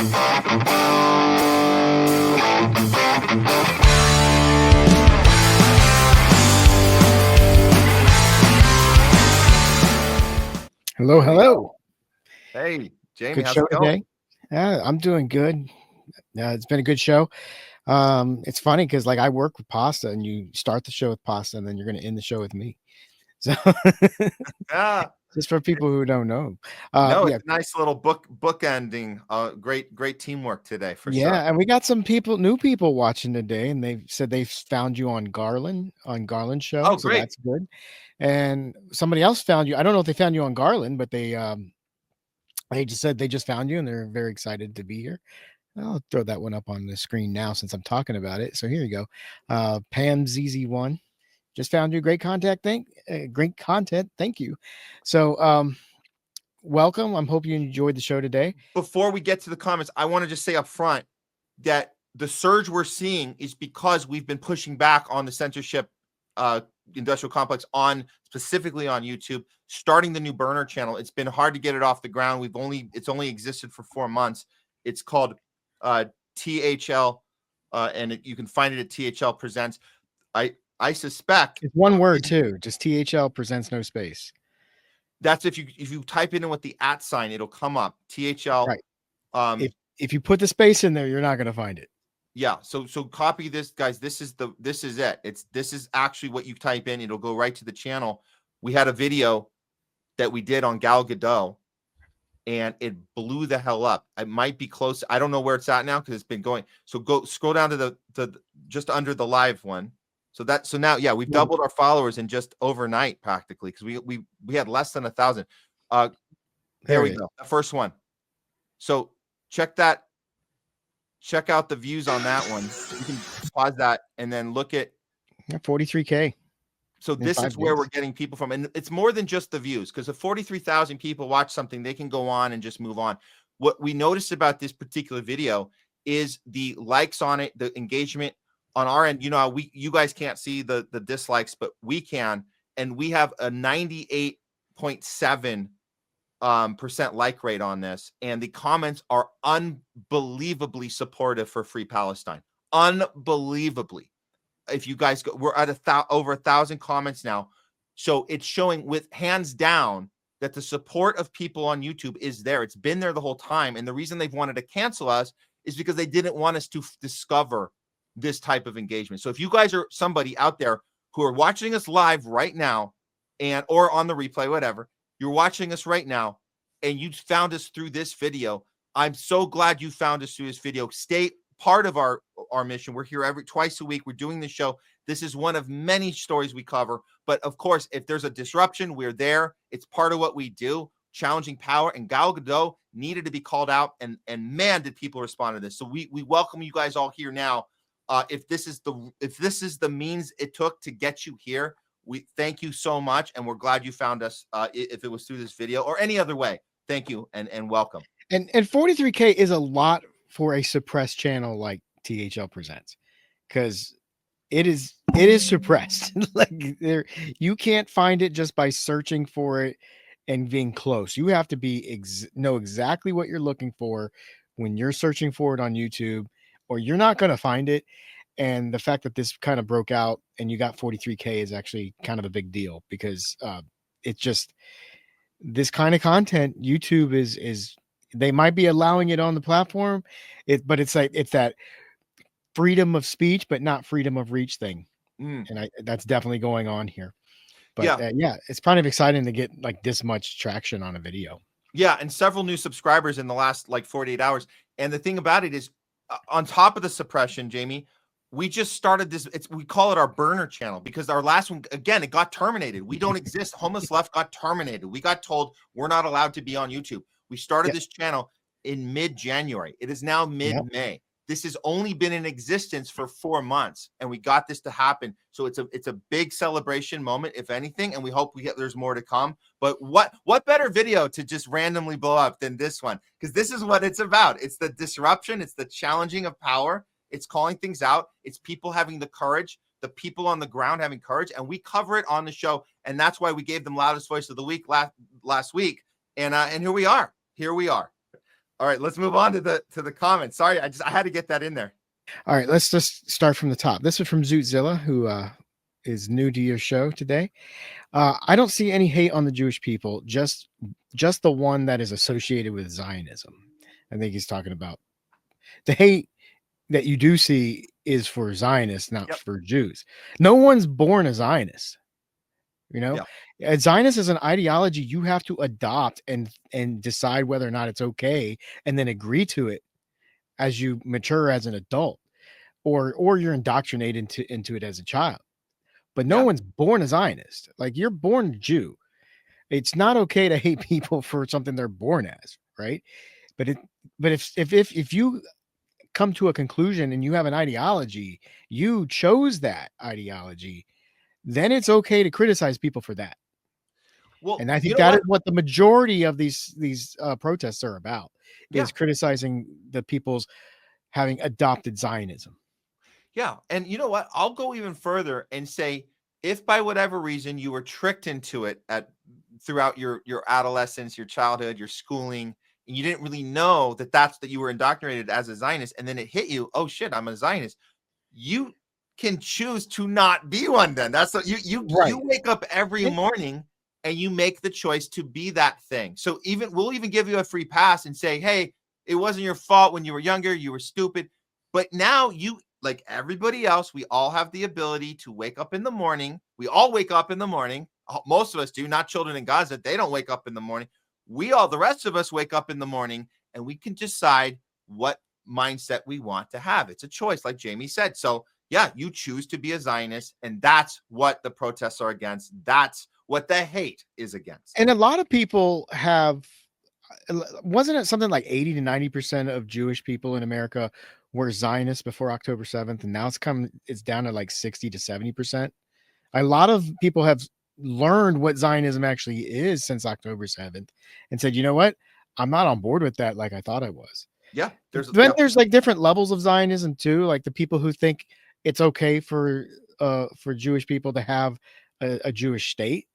Hello, hello. Hey, Jayme, Good how's show it going? today. Yeah, I'm doing good. It's been a good show. It's funny because like I work with pasta, and you start the show with pasta, and then you're going to end the show with me. So Ah, just for people who don't know, no, yeah, it's a nice little book ending. Great teamwork today for sure. yeah, and we got some new people watching today, and they said they found you on Garland show, Oh, so great. that's good. And somebody else found you. I don't know if they found you on Garland, but they just said they just found you, and they're very excited to be here. I'll throw that one up on the screen now since I'm talking about it. So here you go. Pam ZZ1 just found you. Great content. Great content. Thank you. So welcome. I'm hoping you enjoyed the show today. Before we get to the comments, I want to just say up front that the surge we're seeing is because we've been pushing back on the censorship industrial complex specifically on YouTube, starting the new burner channel. It's been hard to get it off the ground. It's only existed for 4 months. It's called THL, and you can find it at THL Presents. I suspect It's one word too. Just THL Presents, no space. that's if you type it in with the @ sign, it'll come up. THL. Right. If you put the space in there, you're not going to find it. Yeah. So copy this, guys. This is it. This is actually what you type in. It'll go right to the channel. We had a video that we did on Galado, and it blew the hell up. It might be close. I don't know where it's at now because it's been going. So scroll down to the just under the live one. So now, yeah, we've doubled our followers in just overnight practically, because we had less than 1,000. There we go. The first one. So check out the views on that one. You can pause that and then look at 43K. So this is where we're getting people from. And it's more than just the views, because if 43,000 people watch something, they can go on and just move on. What we noticed about this particular video is the likes on it, the engagement on our end. You know, you guys can't see the dislikes, but we can. And we have a 98.7% like rate on this. And the comments are unbelievably supportive for Free Palestine. Unbelievably. If you guys go, we're at over 1,000 comments now. So it's showing with hands down that the support of people on YouTube is there. It's been there the whole time. And the reason they've wanted to cancel us is because they didn't want us to discover this type of engagement. So if you guys are somebody out there who are watching us live right now or on the replay, whatever, you're watching us right now and you found us through this video, I'm so glad you found us through this video. Stay part of our mission. We're here twice a week. We're doing the show. This is one of many stories we cover. But of course, if there's a disruption, we're there. It's part of what we do, challenging power. And Galado needed to be called out. And man, did people respond to this. So we welcome you guys all here now. If this is the means it took to get you here, we thank you so much. And we're glad you found us. If it was through this video or any other way, thank you and welcome. And 43K is a lot for a suppressed channel like THL Presents, because it is suppressed. Like you can't find it just by searching for it and being close. You have to know exactly what you're looking for when you're searching for it on YouTube, or you're not going to find it. And the fact that this kind of broke out and you got 43K is actually kind of a big deal, because it's just this kind of content. YouTube is they might be allowing it on the platform, but it's that freedom of speech, but not freedom of reach thing. And that's definitely going on here. But yeah, it's kind of exciting to get like this much traction on a video. Yeah, and several new subscribers in the last 48 hours. And the thing about it is, on top of the suppression, Jayme, we just started this. We call it our burner channel, because our last one, again, it got terminated. We don't exist. Homeless Left got terminated. We got told we're not allowed to be on YouTube. We started this channel in mid-January. It is now mid-May. This has only been in existence for 4 months, and we got this to happen. So it's a big celebration moment, if anything, and we hope there's more to come. But what better video to just randomly blow up than this one? Because this is what it's about. It's the disruption. It's the challenging of power. It's calling things out. It's people having the courage, the people on the ground having courage, and we cover it on the show. And that's why we gave them Loudest Voice of the Week last week. And here we are. Here we are. All right, let's move on to the comments. Sorry, I had to get that in there. All right, let's just start from the top. This is from Zutzilla, who is new to your show today. I don't see any hate on the Jewish people, just the one that is associated with Zionism. I think he's talking about the hate that you do see is for Zionists, not for Jews. No one's born a Zionist. You know, a Zionist is an ideology you have to adopt and decide whether or not it's okay, and then agree to it as you mature as an adult, or you're indoctrinated into it as a child. But no one's born a Zionist. Like, you're born Jew. It's not okay to hate people for something they're born as, right? But if you come to a conclusion and you have an ideology, you chose that ideology, then it's okay to criticize people for that. Well, and I think that is what the majority of these protests are about, is criticizing the people's having adopted Zionism. Yeah. And you know what? I'll go even further and say, if by whatever reason you were tricked into it throughout your adolescence, your childhood, your schooling, and you didn't really know that you were indoctrinated as a Zionist, and then it hit you, oh shit, I'm a Zionist. You can choose to not be one. Then that's what you wake up every morning and you make the choice to be that thing. So we'll even give you a free pass and say, hey, it wasn't your fault when you were younger, you were stupid. But now you, like everybody else, we all have the ability to wake up in the morning. We all wake up in the morning. Most of us do, not children in Gaza. They don't wake up in the morning. The rest of us wake up in the morning, and we can decide what mindset we want to have. It's a choice, like Jayme said. So yeah, you choose to be a Zionist, and that's what the protests are against. That's what the hate is against. And a lot of people wasn't it something like 80 to 90% of Jewish people in America were Zionists before October 7th, and now it's down to like 60 to 70%. A lot of people have learned what Zionism actually is since October 7th and said, you know what, I'm not on board with that like I thought I was. Yeah. There's like different levels of Zionism too, like the people who think it's okay for Jewish people to have a Jewish state,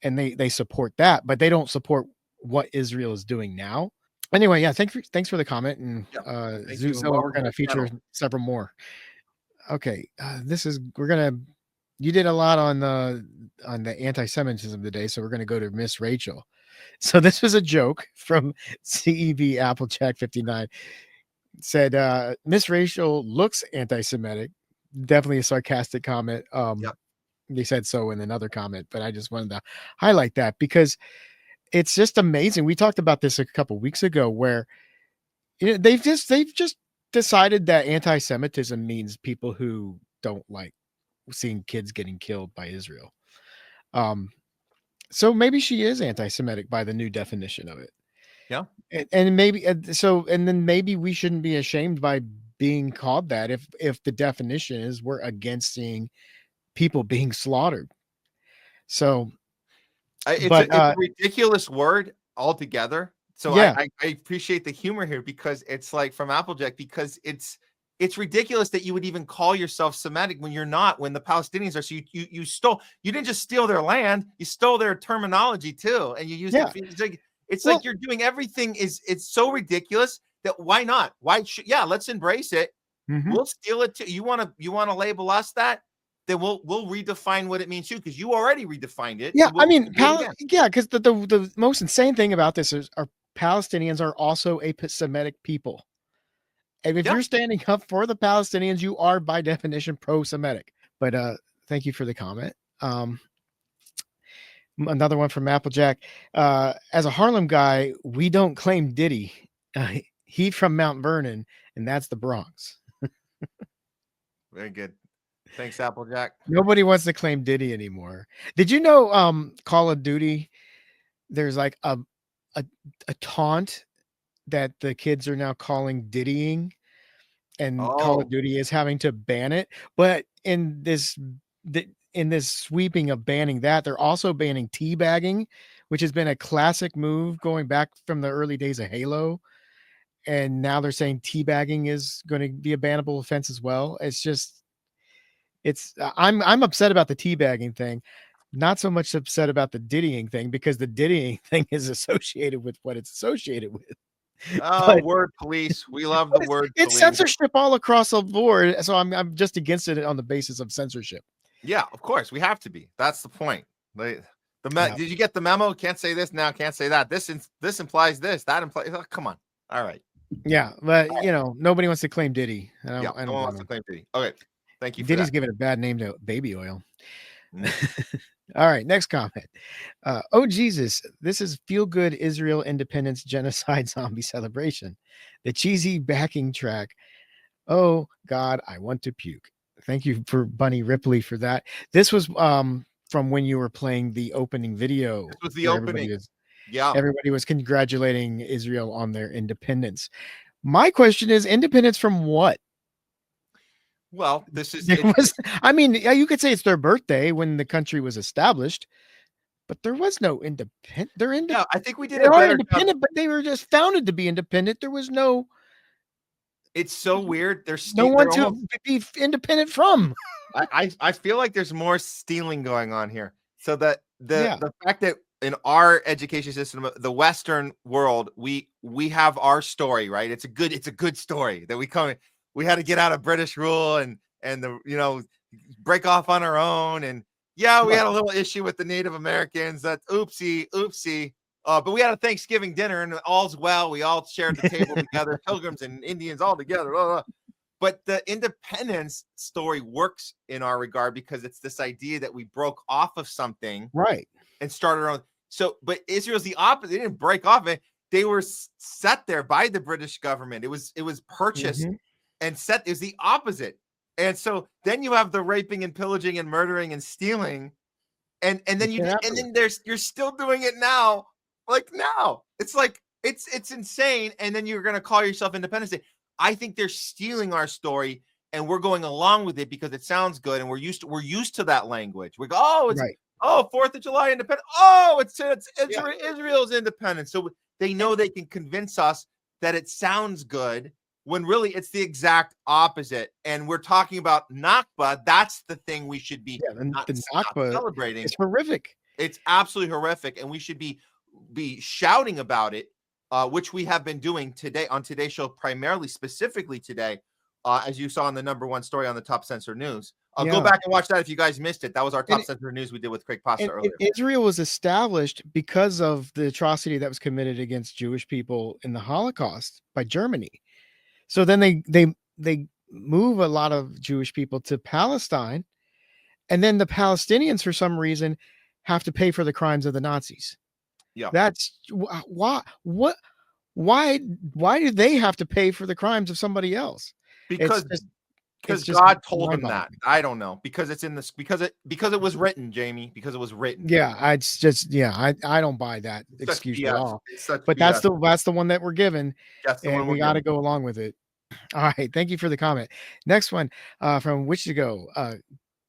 and they support that, but they don't support what Israel is doing now. Anyway, yeah, thanks for the comment, and we're going to feature several more. Okay, you did a lot on the anti-Semitism today, so we're going to go to Miss Rachel. So this was a joke from CEB Applejack 59. Said Miss Rachel looks anti-Semitic. Definitely a sarcastic comment. They said so in another comment, but I just wanted to highlight that because it's just amazing. We talked about this a couple weeks ago, where they've just decided that anti-Semitism means people who don't like seeing kids getting killed by Israel. So maybe she is anti-Semitic by the new definition of it. Yeah. And then maybe we shouldn't be ashamed by being called that if the definition is we're against seeing people being slaughtered. So it's a ridiculous word altogether. So yeah. I appreciate the humor here, because it's like from Applejack, because it's ridiculous that you would even call yourself Semitic when you're not, when the Palestinians are. So you didn't just steal their land, you stole their terminology too, and you used it. It's like you're doing everything it's so ridiculous that why not? Let's embrace it. Mm-hmm. We'll steal it too. You want to label us that? Then we'll redefine what it means too, because you already redefined it. Yeah, I mean, because the most insane thing about this is our Palestinians are also a Semitic people. And if you're standing up for the Palestinians, you are by definition pro-Semitic. But thank you for the comment. Another one from Applejack. As a Harlem guy, we don't claim Diddy. He's from Mount Vernon, and that's the Bronx. Very good. Thanks, Applejack. Nobody wants to claim Diddy anymore. Did you know Call of Duty, there's like a taunt that the kids are now calling Diddying, and Call of Duty is having to ban it. But in this sweeping of banning that, they're also banning teabagging, which has been a classic move going back from the early days of Halo. And now they're saying teabagging is going to be a bannable offense as well. I'm upset about the teabagging thing, not so much upset about the Diddying thing, because the Diddying thing is associated with what it's associated with. Oh, But word police. We love the word it's police. censorship all across the board. So I'm just against it on the basis of censorship. Yeah, of course. We have to be. That's the point. Yeah. Did you get the memo? Can't say this now. Can't say that. This implies this. That implies. Oh, come on. All right. Yeah, but nobody wants to claim Diddy. Yeah. I No don't one blame wants to him. claim Diddy. Okay. Thank you for Diddy's that. giving a bad name to baby oil. Mm. All right, next comment. Oh Jesus, this is feel good Israel independence genocide zombie celebration. The cheesy backing track. Oh God, I want to puke. Thank you for Bunny Ripley for that. This was from when you were playing the opening video. This was the where opening. Yeah. Everybody was congratulating Israel on their independence. My question is, independence from what? Well, this is. I mean, you could say it's their birthday when the country was established, but there was no independent. Yeah, I think we did They a are better independent, job. but they were just founded to be independent. There was no It's so weird. They're one they're almost. to be independent from. I feel like there's more stealing going on here. So that Yeah. the fact that in our education system, the Western world, we have our story, right? It's a good story that we had to get out of British rule and the break off on our own. And yeah, we had a little issue with the Native Americans. That oopsie. But we had a Thanksgiving dinner and all's well. We all shared the table together, Pilgrims and Indians all together. Blah, blah. But the independence story works in our regard because it's this idea that we broke off of something, Right, and started our own. So, but Israel's the opposite. They didn't break off it. They were set there by the British government. It was purchased and set. It was the opposite. And so then you have the raping and pillaging and murdering and stealing, and then you're still doing it now. Like now, it's like it's insane. And then you're gonna call yourself Independence Day. I think they're stealing our story and we're going along with it because it sounds good and we're used to that language. We go, oh, it's right. 4th of July independence. Oh, it's Israel's independence. So they know they can convince us that it sounds good when really it's the exact opposite. And we're talking about Nakba. That's the thing we should be not celebrating. It's horrific. It's absolutely horrific, and we should be shouting about it. Which we have been doing today on today's show, primarily specifically today, as you saw in the #1 story on the Top Censor News. Go back and watch that if you guys missed it. That was our Top Censor News we did with Craig Pasta earlier. Israel was established because of the atrocity that was committed against Jewish people in the Holocaust by Germany. So then they move a lot of Jewish people to Palestine, and then the Palestinians, for some reason, have to pay for the crimes of the Nazis. Yeah, that's why do they have to pay for the crimes of somebody else? Because God told them that. I don't know, because it's in this, because it was written, Jayme, because it was written. Yeah, I don't buy that excuse at all. But that's the one that we're given, and we got to go along with it. All right, thank you for the comment. Next one from Which to Go.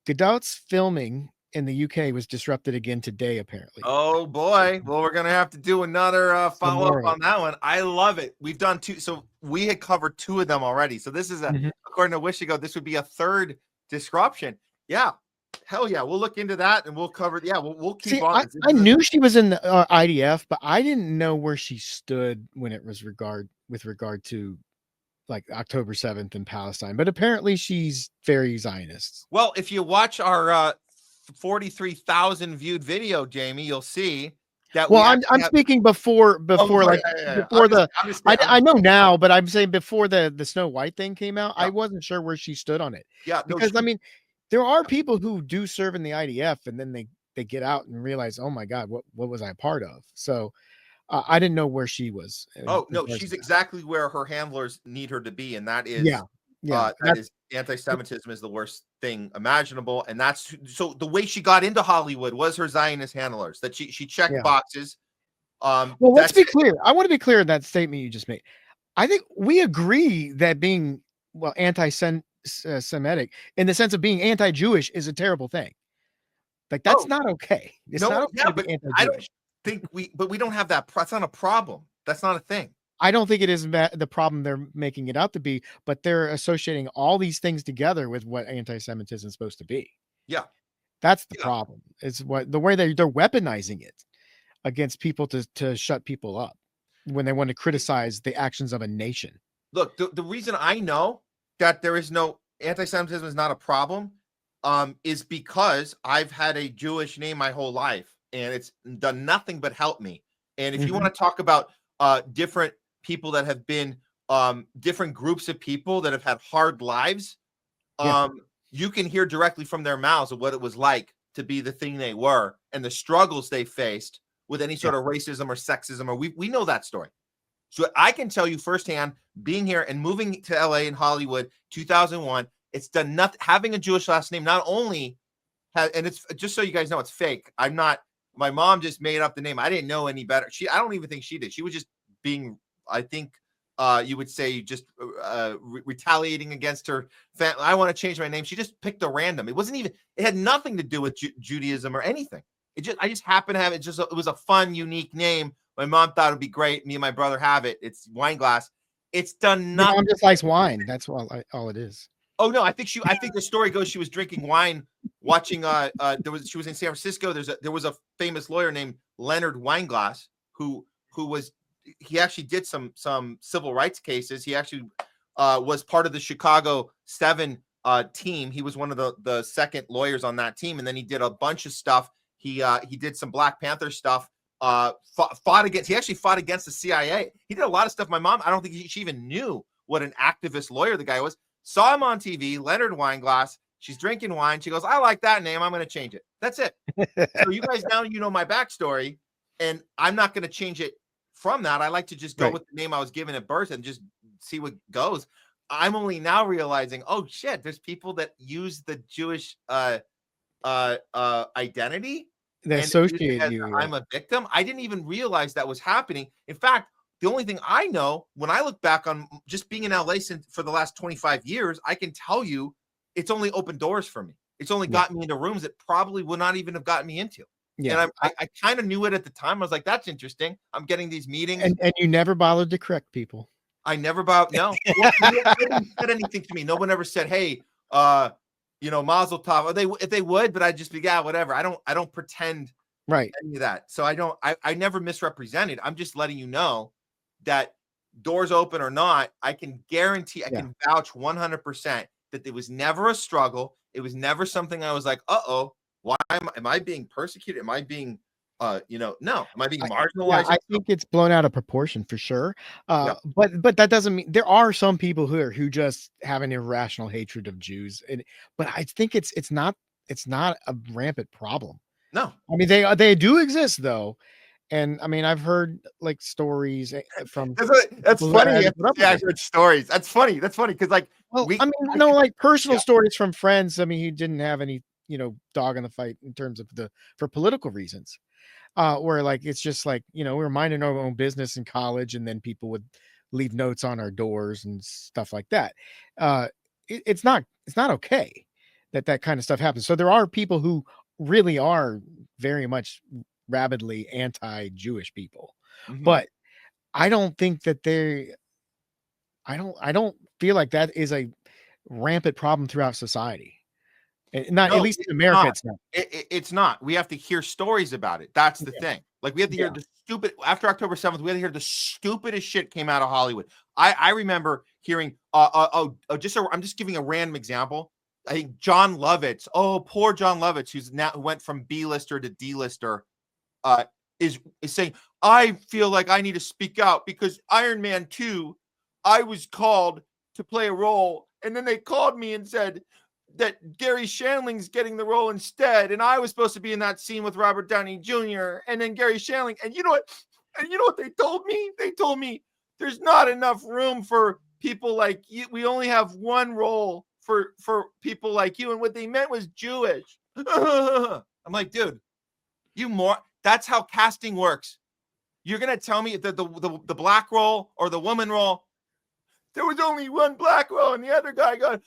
Godot's filming in the UK was disrupted again today, apparently. Oh boy. Well, we're going to have to do another follow-up on that one. I love it. We've done 2. So we had covered 2 of them already. So this is according to Wish to Go, this would be a 3rd disruption. Yeah. Hell yeah. We'll look into that and we'll cover. Yeah. We'll keep on. I knew she was in the IDF, but I didn't know where she stood when it was with regard to like October 7th in Palestine, but apparently she's very Zionist. Well, if you watch our 43,000 viewed video, Jayme, you'll see that. Well, I'm speaking before I know now, but I'm saying before the Snow White thing came out, I wasn't sure where she stood on it. Yeah, because I mean, there are people who do serve in the IDF and then they get out and realize, oh my God, what was I a part of? So I didn't know where she was. Oh no, she's exactly where her handlers need her to be, and that is anti-Semitism is the worst thing imaginable, and that's so the way she got into Hollywood was her Zionist handlers, that she checked boxes. Well, let's be clear. I want to be clear in that statement you just made. I think we agree that being anti-Semitic in the sense of being anti-Jewish is a terrible thing. Like that's not okay. It's not okay to be anti-Jewish. I don't think we don't have that. That's not a problem. That's not a thing. I don't think it is the problem they're making it out to be, but they're associating all these things together with what anti-Semitism is supposed to be. Yeah. That's the problem. It's the way they're weaponizing it against people to shut people up. when they want to criticize the actions of a nation. Look, the reason I know that there is no anti-Semitism is not a problem is because I've had a Jewish name my whole life, and it's done nothing but help me. And if you want to talk about different people that have been different groups of people that have had hard lives, you can hear directly from their mouths of what it was like to be the thing they were and the struggles they faced with any sort of racism or sexism, or we know that story. So I can tell you firsthand, being here and moving to LA and Hollywood, 2001, it's done nothing. Having a Jewish last name not only has, and it's just so you guys know, it's fake. I'm not. My mom just made up the name. I didn't know any better. I don't even think she did. She was just being, I think, you would say, just retaliating against her family. I want to change my name. She just picked a random. It wasn't even. It had nothing to do with Judaism or anything. I just happened to have it. It was a fun, unique name. My mom thought it'd be great. Me and my brother have it. It's Weinglass. It's done nothing. Your mom just likes wine. That's all it is. Oh no, I think the story goes she was drinking wine, watching. She was in San Francisco. There was a famous lawyer named Leonard Weinglass who actually did some civil rights cases. He actually was part of the Chicago 7 team. He was one of the second lawyers on that team, and then he did a bunch of stuff. He did some Black Panther stuff. He actually fought against the CIA. He did a lot of stuff. My mom, I don't think she even knew what an activist lawyer the guy was. Saw him on TV, Leonard Weinglass. She's drinking wine. She goes, I like that name. I'm going to change it. That's it. So you guys now, you know my backstory, and I'm not going to change it from that. I like to just go with the name I was given at birth and just see what goes. I'm only now realizing, oh shit, there's people that use the Jewish identity. They associate you. I'm a victim. I didn't even realize that was happening. In fact, the only thing I know when I look back on just being in LA for the last 25 years, I can tell you it's only opened doors for me. It's only gotten me into rooms that probably would not even have gotten me into. Yeah. And I kind of knew it at the time. I was like, that's interesting. I'm getting these meetings. And you never bothered to correct people. I never no. No one said anything to me. No one ever said, hey, Mazel Tov. Or if they would, but I'd just be, whatever. I don't pretend any of that. So I never misrepresented. I'm just letting you know that doors open or not, I can guarantee, I can vouch 100% that it was never a struggle. It was never something I was like, why am I being persecuted? Am I being, no, am I being marginalized? I think it's blown out of proportion for sure. But that doesn't mean there are some people who just have an irrational hatred of Jews. But I think it's not a rampant problem. No, I mean, they do exist though. And I mean, I've heard like stories from. That's funny. I heard stories. That's funny. Because like, like personal stories from friends. I mean, he didn't have any, dog in the fight in terms of for political reasons. Where like it's just like, we were minding our own business in college, and then people would leave notes on our doors and stuff like that. It's not okay that kind of stuff happens. So there are people who really are very much rabidly anti-Jewish people, but I don't think that I don't feel like that is a rampant problem throughout society. Not at least in America. It's not. We have to hear stories about it. That's the thing. Like we have to hear the stupid after October 7th. We had to hear the stupidest shit came out of Hollywood. I remember hearing. I'm just giving a random example. I think John Lovitz. Oh, poor John Lovitz, who went from B-lister to D-lister. Is saying, I feel like I need to speak out because Iron Man 2, I was called to play a role, and then they called me and said that Gary Shandling's getting the role instead, and I was supposed to be in that scene with Robert Downey Jr. and then Gary Shandling, and you know what they told me? They told me there's not enough room for people like you. We only have one role for people like you, and what they meant was Jewish. I'm like, dude, that's how casting works. You're gonna tell me that the black role or the woman role, there was only one black role, and the other guy goes,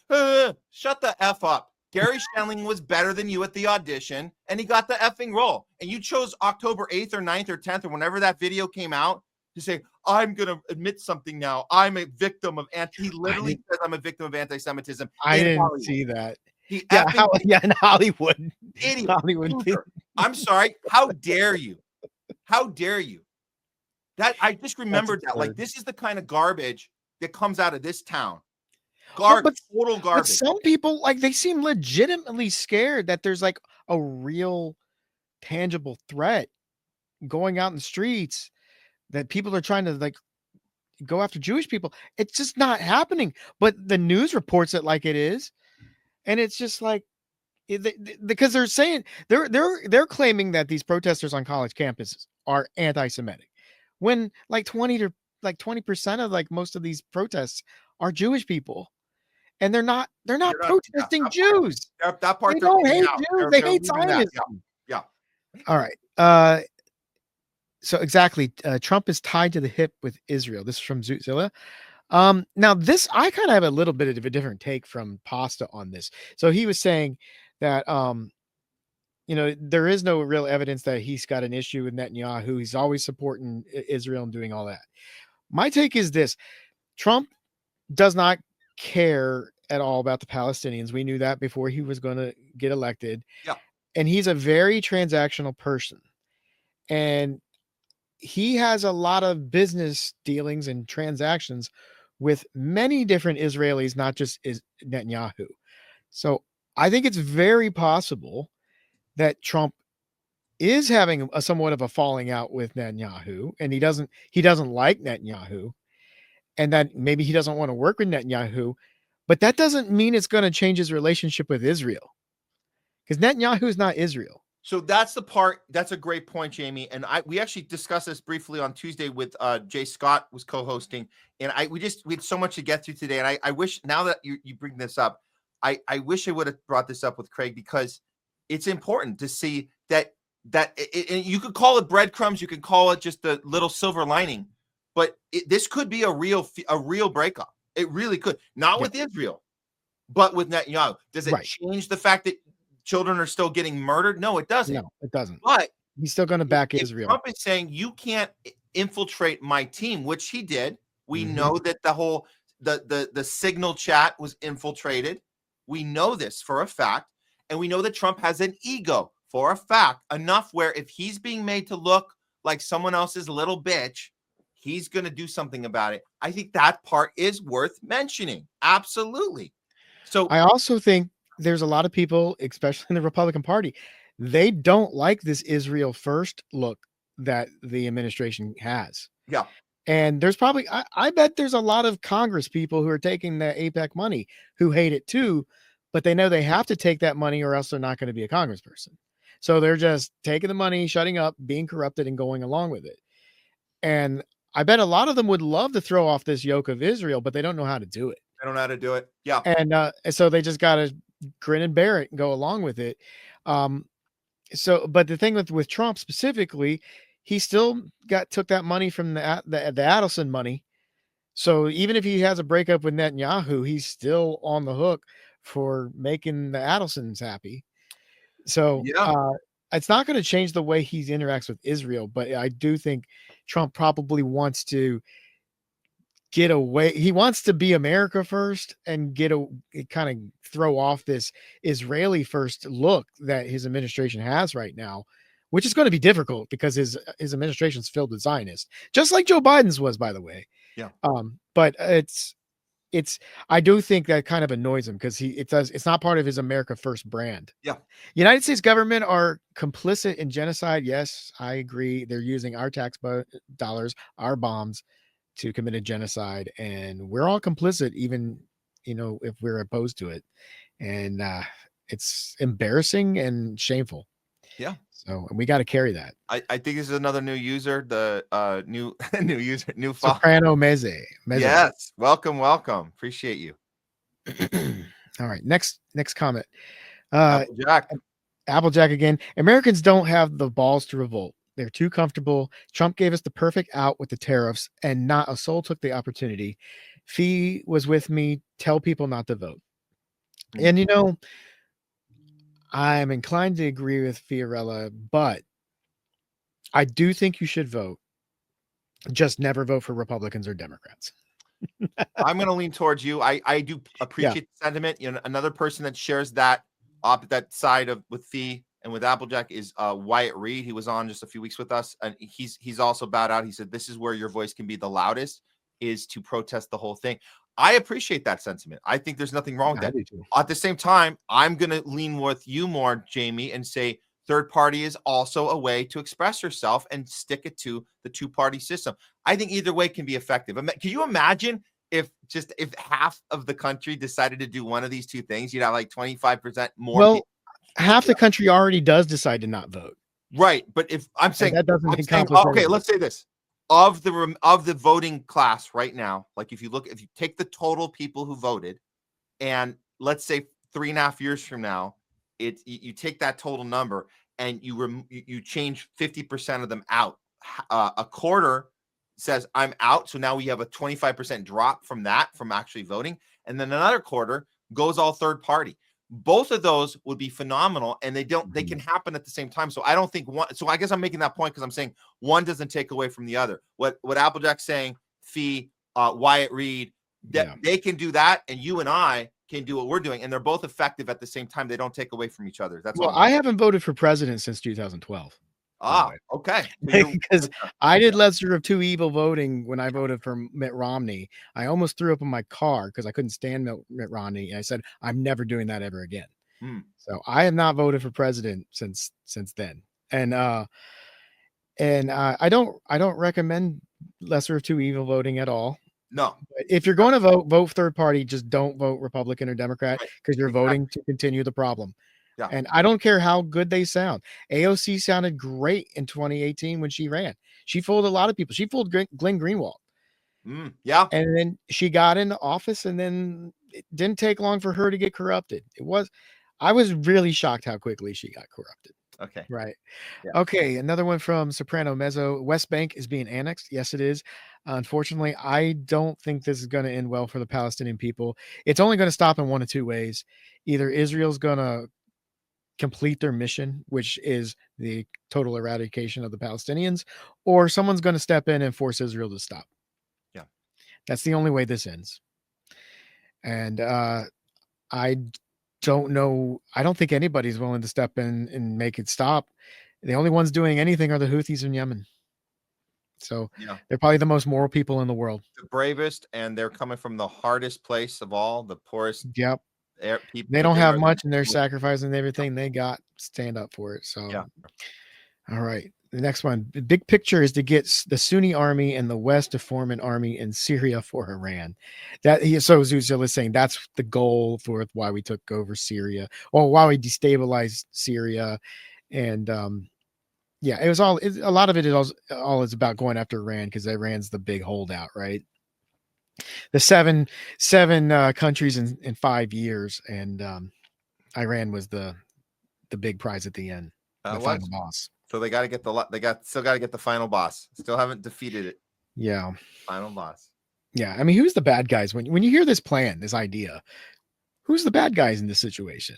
shut the F up. Gary Shandling was better than you at the audition, and he got the effing role. And you chose October 8th or 9th or 10th or whenever that video came out to say, I'm gonna admit something now. I'm a victim of he literally says I'm a victim of anti-Semitism. I didn't Hollywood. See that. In Hollywood. Idiot. I'm sorry. How dare you? How dare you? That I just remembered that. Like, absurd. this is the kind of garbage that comes out of this town. Well, Garbage, total but garbage. some people, like, they seem legitimately scared that there's like a real tangible threat going out in the streets, that people are trying to like go after Jewish people. It's just not happening. But the news reports it like it is. And it's just like, because they're saying they're claiming that these protesters on college campuses are anti-Semitic, when like 20% of like most of these protests are Jewish people, and they're not protesting Jews. That part They they're don't leaving hate out. Jews. They They're hate leaving that. Zionism. Yeah. All right. So exactly, Trump is tied to the hip with Israel. This is from Zutzilla. Now this, I kind of have a little bit of a different take from Pasta on this. So he was saying that, there is no real evidence that he's got an issue with Netanyahu. He's always supporting Israel and doing all that. My take is this: Trump does not care at all about the Palestinians. We knew that before he was going to get elected. Yeah. And he's a very transactional person. And he has a lot of business dealings and transactions with many different Israelis, not just Netanyahu. So I think it's very possible that Trump is having a somewhat of a falling out with Netanyahu, and he doesn't like Netanyahu, and that maybe he doesn't want to work with Netanyahu, but that doesn't mean it's going to change his relationship with Israel, because Netanyahu is not Israel. So that's the part. That's a great point, Jayme. And we actually discussed this briefly on Tuesday with Jay Scott was co-hosting, and we had so much to get through today. And I wish, now that you bring this up, I wish I would have brought this up with Craig, because it's important to see that and you could call it breadcrumbs, you can call it just a little silver lining, but this could be a real breakup. It really could. Not with Israel, but with Netanyahu. Does it change the fact that children are still getting murdered? No, it doesn't. No, it doesn't. But he's still going to back Israel. Trump is saying you can't infiltrate my team, which he did. We know that the whole the signal chat was infiltrated. We know this for a fact, and we know that Trump has an ego for a fact, enough where if he's being made to look like someone else's little bitch, he's going to do something about it. I think that part is worth mentioning. Absolutely. So I also think there's a lot of people, especially in the Republican Party, they don't like this Israel first look that the administration has. Yeah. And there's probably, I bet there's a lot of Congress people who are taking the APEC money who hate it too, but they know they have to take that money or else they're not going to be a congressperson. So they're just taking the money, shutting up, being corrupted, and going along with it. And I bet a lot of them would love to throw off this yoke of Israel, but they don't know how to do it. I don't know how to do it. Yeah. And so they just got to grin and bear it and go along with it. But the thing with Trump specifically, he still took that money from the Adelson money. So even if he has a breakup with Netanyahu, he's still on the hook for making the Adelsons happy. So it's not going to change the way he interacts with Israel, but I do think Trump probably wants to get away. He wants to be America first and kind of throw off this Israeli first look that his administration has right now, which is going to be difficult because his administration's filled with Zionists, just like Joe Biden's was, by the way. Yeah. But I do think that kind of annoys him because it's not part of his America First brand. Yeah. United States government are complicit in genocide. Yes, I agree. They're using our tax dollars, our bombs to commit a genocide, and we're all complicit, even, if we're opposed to it. And it's embarrassing and shameful. Yeah. So we got to carry that. I think this is another new user, the new user, new follower. Soprano Meze. Yes. Welcome. Appreciate you. All right. Next comment. Applejack again. Americans don't have the balls to revolt. They're too comfortable. Trump gave us the perfect out with the tariffs, and not a soul took the opportunity. Fee was with me. Tell people not to vote. And I'm inclined to agree with Fiorella, but I do think you should vote. Just never vote for Republicans or Democrats. I'm going to lean towards you. I do appreciate the sentiment. Another person that shares that side with Fee and with Applejack is Wyatt Reed. He was on just a few weeks with us, and he's also bowed out. He said, this is where your voice can be the loudest, is to protest the whole thing. I appreciate that sentiment. I think there's nothing wrong with that. At the same time, I'm going to lean with you more, Jayme, and say third party is also a way to express yourself and stick it to the two-party system. I think either way can be effective. Can you imagine if half of the country decided to do one of these two things? You'd have like 25% more. Well, half the country already does decide to not vote. Right. But if I'm saying, that doesn't okay, let's say this. Of the voting class right now, like if you take the total people who voted, and let's say 3.5 years from now, you take that total number and you change 50% of them out. A quarter says I'm out, so now we have a 25% drop from actually voting, and then another quarter goes all third party. Both of those would be phenomenal, and they can happen at the same time. So I don't think one. So I guess I'm making that point because I'm saying one doesn't take away from the other. What Applejack's saying, Fee, Wyatt Reed, they can do that, and you and I can do what we're doing, and they're both effective at the same time. They don't take away from each other. That's all. I haven't voted for president since 2012. Okay. Because I did lesser of two evil voting when I voted for Mitt Romney. I almost threw up in my car because I couldn't stand Mitt Romney, and I said I'm never doing that ever again. So I have not voted for president since then, and I don't recommend lesser of two evil voting at all. No. But if you're going to vote third party, just don't vote Republican or Democrat, because you're voting to continue the problem. Yeah. And I don't care how good they sound. AOC sounded great in 2018 when she ran. She fooled a lot of people. She fooled Glenn Greenwald. Yeah. And then she got into office, and then it didn't take long for her to get corrupted. I was really shocked how quickly she got corrupted. Okay. Right. Yeah. Okay. Another one from Soprano Mezzo. West Bank is being annexed. Yes, it is. Unfortunately, I don't think this is going to end well for the Palestinian people. It's only going to stop in one of two ways. Either Israel's going to complete their mission, which is the total eradication of the Palestinians, or someone's going to step in and force Israel to stop. Yeah. That's the only way this ends. And I don't know. I don't think anybody's willing to step in and make it stop. The only ones doing anything are the Houthis in Yemen. So they're probably the most moral people in the world. The bravest, and they're coming from the hardest place of all, the poorest. Yep. People. They don't have much, and they're sacrificing everything they got. Stand up for it. So, all right. The next one, the big picture is to get the Sunni army in the West to form an army in Syria for Iran. So Zutzilla is saying that's the goal for why we took over Syria, or why we destabilized Syria. And it was all. A lot of it is all is about going after Iran, because Iran's the big holdout, right? The seven countries in 5 years, and Iran was the big prize at the end, the final boss. So they got to get still got to get the final boss. Still haven't defeated it. Yeah, final boss. Yeah, I mean, who's the bad guys when you hear this plan, this idea? Who's the bad guys in this situation?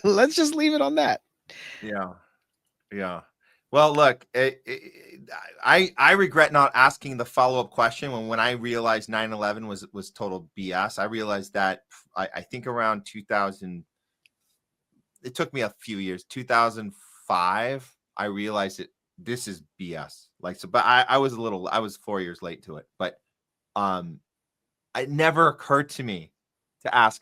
Let's just leave it on that. Yeah. Well, look, I regret not asking the follow-up question when I realized 9/11 was total BS. I realized that I think around 2000. It took me a few years. 2005, I realized this is BS. But I was 4 years late to it. But it never occurred to me to ask,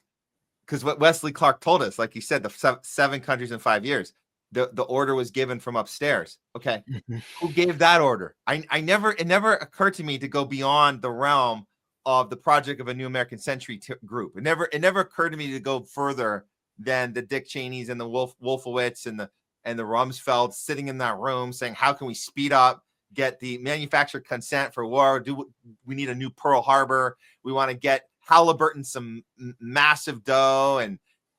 because what Wesley Clark told us, like you said, the seven countries in 5 years. The order was given from upstairs. Okay. Who gave that order? It never occurred to me to go beyond the realm of the Project of a New American Century group. It never occurred to me to go further than the Dick Cheneys and the Wolfowitz and the Rumsfelds sitting in that room saying, how can we speed up, get the manufactured consent for war? We need a new Pearl Harbor. We want to get Halliburton some massive dough, and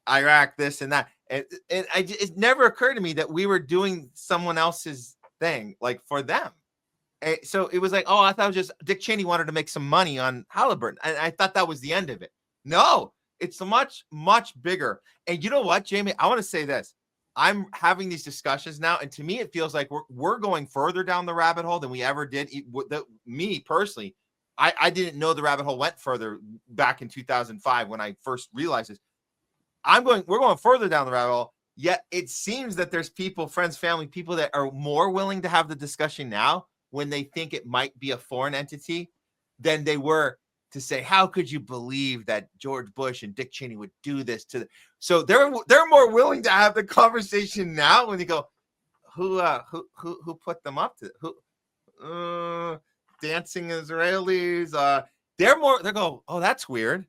Iraq this and that. It never occurred to me that we were doing someone else's thing, like for them. And so it was like, I thought it was just Dick Cheney wanted to make some money on Halliburton. And I thought that was the end of it. No, it's much, much bigger. And you know what, Jayme? I want to say this. I'm having these discussions now, and to me, it feels like we're going further down the rabbit hole than we ever did. Me personally, I didn't know the rabbit hole went further back in 2005 when I first realized this. We're going further down the rabbit hole. Yet it seems that there's people, friends, family, people that are more willing to have the discussion now when they think it might be a foreign entity than they were to say, how could you believe that George Bush and Dick Cheney would do this to so they're more willing to have the conversation now when you go, who put them up to who dancing Israelis, they're go, oh, that's weird.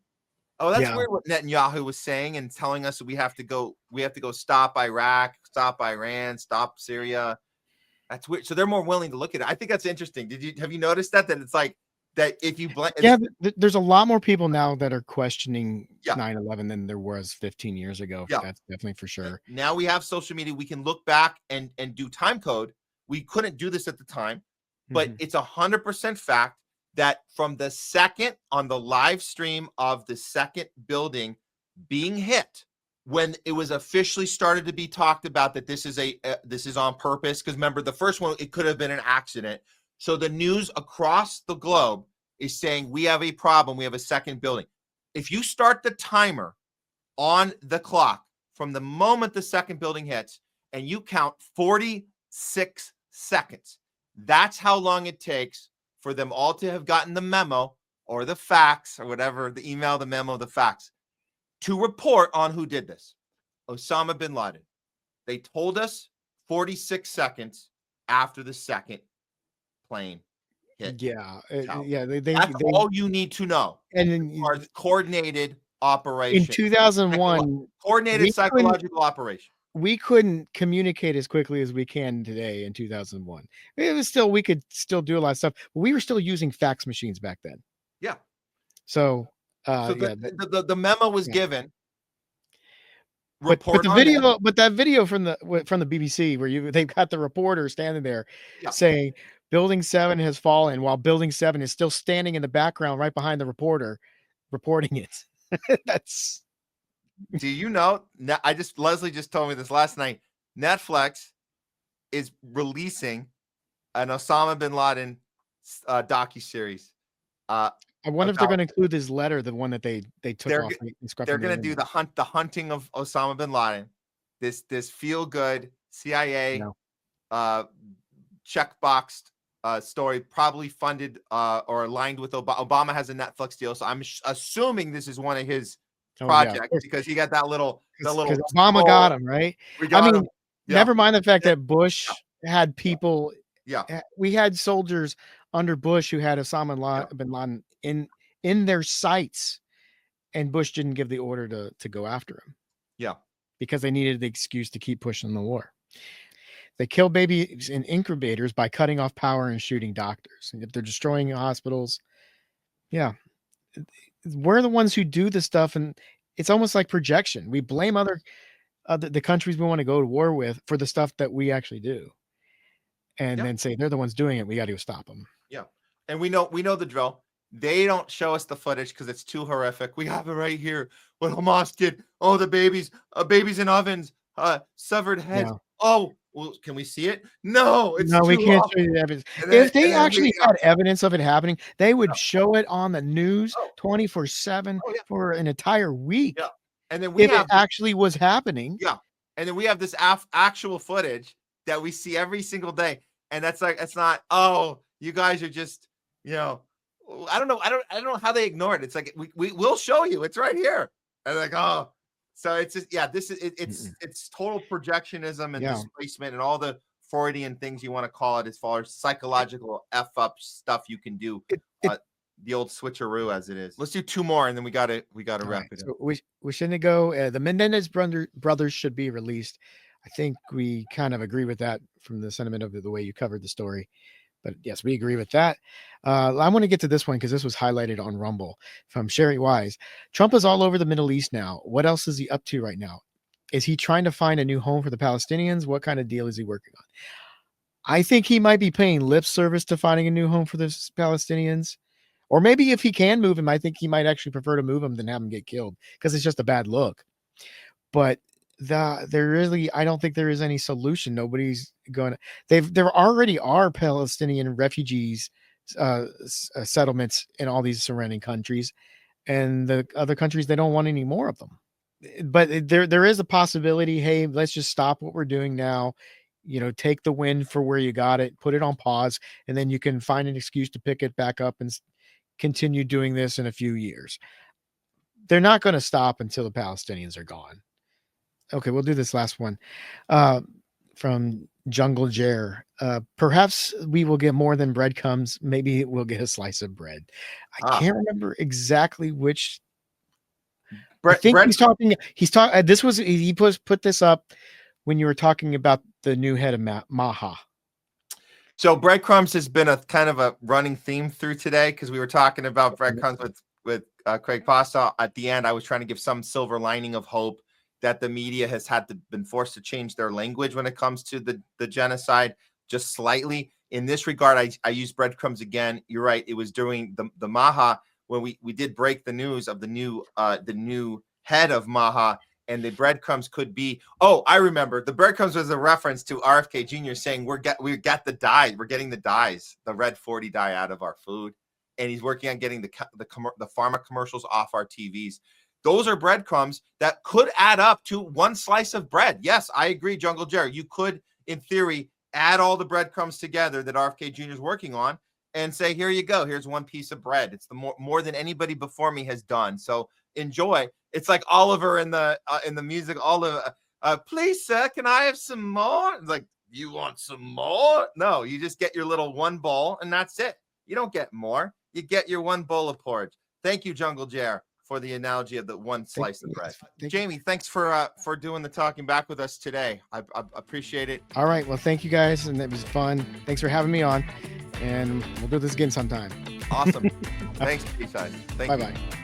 Oh, that's weird what Netanyahu was saying and telling us we have to go stop Iraq, stop Iran, stop Syria. That's weird. So they're more willing to look at it. I think that's interesting. Have you noticed that it's like that if you there's a lot more people now that are questioning 9/11 than there was 15 years ago. Yeah. That's definitely for sure. Now we have social media. We can look back and do time code. We couldn't do this at the time, but it's 100% fact that from the second on the live stream of the second building being hit, when it was officially started to be talked about that this is on purpose, because remember the first one, it could have been an accident. So the news across the globe is saying we have a problem. We have a second building. If you start the timer on the clock from the moment the second building hits and you count 46 seconds, that's how long it takes for them all to have gotten the memo or the fax or whatever, the email, the memo, the fax, to report on who did this. Osama bin Laden. They told us 46 seconds after the second plane hit. That's all you need to know. And then coordinated operation. In 2001, coordinated psychological operation. We couldn't communicate as quickly as we can today in 2001. It was still, we could still do a lot of stuff, but we were still using fax machines back then. Yeah. So, the memo was given. But that video from the BBC where they've got the reporter standing there saying Building 7 has fallen while Building 7 is still standing in the background right behind the reporter reporting it. That's. Do you know? Leslie just told me this last night. Netflix is releasing an Osama bin Laden docuseries. I wonder if they're going to include his letter, the one that they took off. They're going to do the hunting of Osama bin Laden. This feel good CIA checkboxed story, probably funded or aligned with Obama. Obama has a Netflix deal, so I'm assuming this is one of his project because he got that little Obama got him right. Never mind the fact that Bush had people. We had soldiers under Bush who had Osama bin Laden in their sights, and Bush didn't give the order to go after him. Yeah, because they needed the excuse to keep pushing the war. They kill babies in incubators by cutting off power and shooting doctors. And if they're destroying hospitals, we're the ones who do this stuff, and it's almost like projection. We blame the countries we want to go to war with for the stuff that we actually do, and then say they're the ones doing it. We got to stop them. Yeah, and we know the drill. They don't show us the footage because it's too horrific. We have it right here. What Hamas did. Oh, the babies in ovens, severed heads. Yeah. Oh, well, can we see it? No, we can't show you the evidence. If they actually had evidence of it happening, they would show it on the news 24/7 for an entire week. Yeah, and then it actually was happening. Yeah, and then we have this actual footage that we see every single day, and that's like it's not. Oh, you guys are just I don't know how they ignore it. It's like we will show you. It's right here. And like so it's just it's total projectionism and displacement and all the Freudian things you want to call it as far as psychological f up stuff you can do. The old switcheroo as it is. Let's do two more and then we gotta wrap it up. So we shouldn't go. The Mendes brothers should be released. I think we kind of agree with that from the sentiment of the way you covered the story. But yes, we agree with that. I want to get to this one because this was highlighted on Rumble from Sherry Wise. Trump is all over the Middle East now. What else is he up to right now? Is he trying to find a new home for the Palestinians? What kind of deal is he working on? I think he might be paying lip service to finding a new home for the Palestinians. Or maybe if he can move him, I think he might actually prefer to move him than have him get killed because it's just a bad look. But I don't think there is any solution. Nobody's going to, there already are Palestinian refugees settlements in all these surrounding countries, and the other countries, they don't want any more of them. but there is a possibility. Hey, let's just stop what we're doing now. Take the win for where you got it, put it on pause, and then you can find an excuse to pick it back up and continue doing this in a few years. They're not going to stop until the Palestinians are gone. Okay, we'll do this last one from Jungle Jer. Perhaps we will get more than breadcrumbs. Maybe we'll get a slice of bread. I can't remember exactly which. I think he's talking. This was he put this up when you were talking about the new head of Maha. So breadcrumbs has been a kind of a running theme through today because we were talking about breadcrumbs with Craig Pasta. At the end, I was trying to give some silver lining of hope that the media has been forced to change their language when it comes to the genocide, just slightly. In this regard, I use breadcrumbs again. You're right. It was during the Maha when we did break the news of the new head of Maha, and the breadcrumbs could be. Oh, I remember. The breadcrumbs was a reference to RFK Jr. saying we got the dye. We're getting the dyes, the red 40 dye out of our food, and he's working on getting the pharma commercials off our TVs. Those are breadcrumbs that could add up to one slice of bread. Yes, I agree, Jungle Jerry. You could, in theory, add all the breadcrumbs together that RFK Jr. is working on and say, here you go. Here's one piece of bread. It's the more than anybody before me has done. So enjoy. It's like Oliver in the music. Oliver, please, sir, can I have some more? It's like, you want some more? No, you just get your little one bowl and that's it. You don't get more. You get your one bowl of porridge. Thank you, Jungle Jerry, for the analogy of the one slice of bread. Jayme, thanks for doing the talking back with us today. I appreciate it. All right. Well, thank you guys. And it was fun. Thanks for having me on. And we'll do this again sometime. Awesome. Thanks, Cheese. Thank you. Bye-bye.